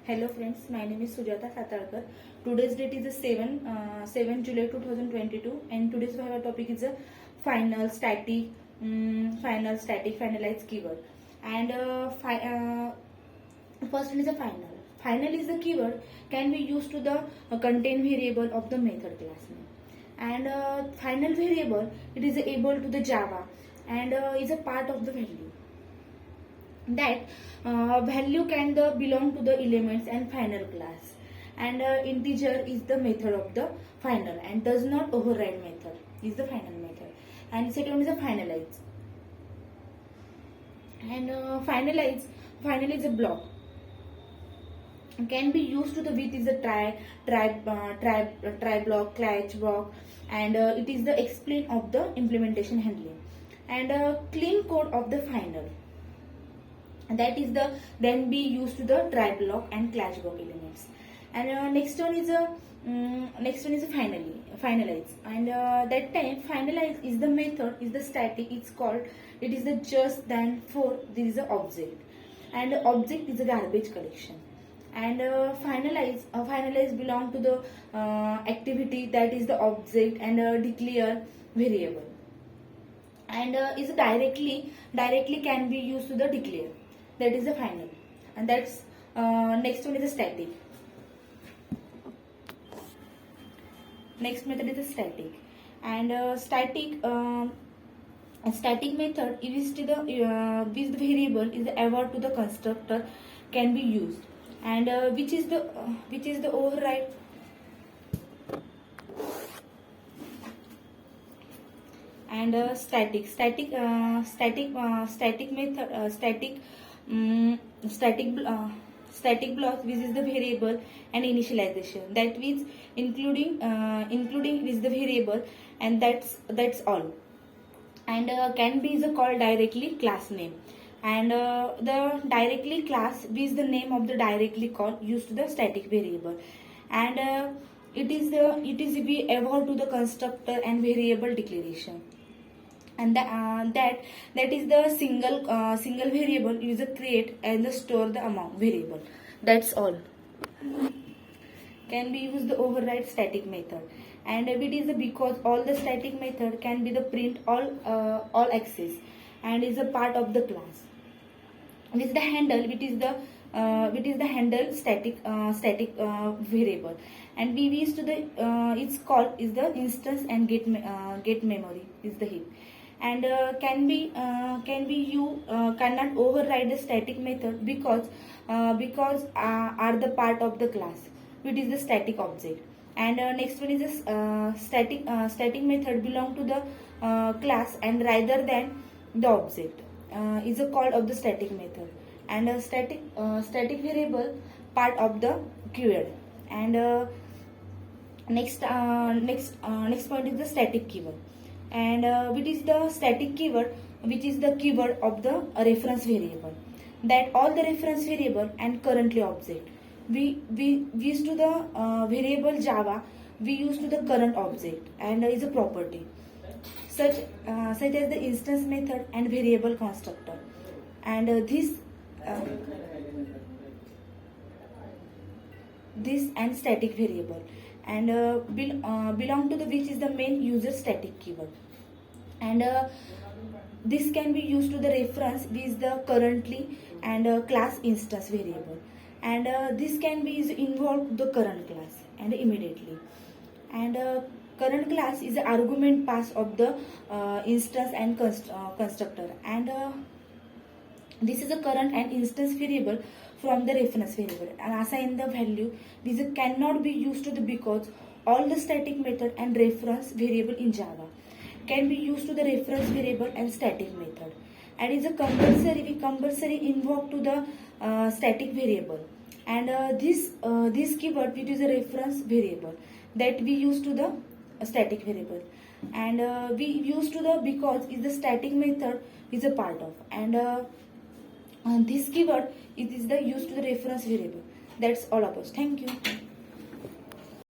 Hello friends, my name is Sujata Satalkar. Today's date is the 7 July 2022 and today's our topic is a final static finalized keyword. And first one is a final. Final is the keyword can be used to the contain variable of the method class name. And final variable it is able to the Java and is a part of the value. That value can belong to the elements and final class, and integer is the method of the final and does not override method is the final method. And second one is a finalize. And finalize a block can be used to the with is a try block, catch block, and it is the explain of the implementation handling. And clean code of the final, that is the then be used to the try block and clash block elements. And next one is a finalize. And that time finalize is the method is the static, it's called it is the just than for there is a object, and object is a garbage collection. And finalize belong to the activity, that is the object, and declare variable, and is directly can be used to the declare, that is the final. And that's next one is the static. Next method is the static. And static method is to the with the variable is ever to the constructor can be used, and which is the override. And static method static block, which is the variable and initialization, that means including with the variable, and that's all. And can be is a call directly class name, and the directly class is the name of the directly call used to the static variable. And it is be ever to the constructor and variable declaration. And that is the single variable user create and the store the amount variable. That's all. Can be used the override static method. And it is because all the static method can be the print all access and is a part of the class. This is the handle, which is the handle static variable. And we used to the its call is the instance and get memory is the heap. And cannot override the static method because are the part of the class, which is the static object. And next one is the static method belong to the class and rather than the object is a call of the static method. And static variable part of the keyword. And next point is the static keyword. And which is the static keyword, which is the keyword of the reference variable, that all the reference variable and currently object we use to the variable Java, we use to the current object and is a property such as the instance method and variable constructor. And this and static variable, and belong to the which is the main user static keyword. And this can be used to the reference with the currently and class instance variable. And this can be involved the current class and immediately. And current class is the argument pass of the instance and constructor. And this is a current and instance variable from the reference variable and assign the value. This cannot be used to the because all the static method and reference variable in Java can be used to the reference variable and static method, and is a compulsory invoke to the static variable. And this keyword, which is a reference variable, that we use to the static variable. And we use to the because is the static method is a part of. And this keyword it is the used to the reference variable. That's all about. Thank you.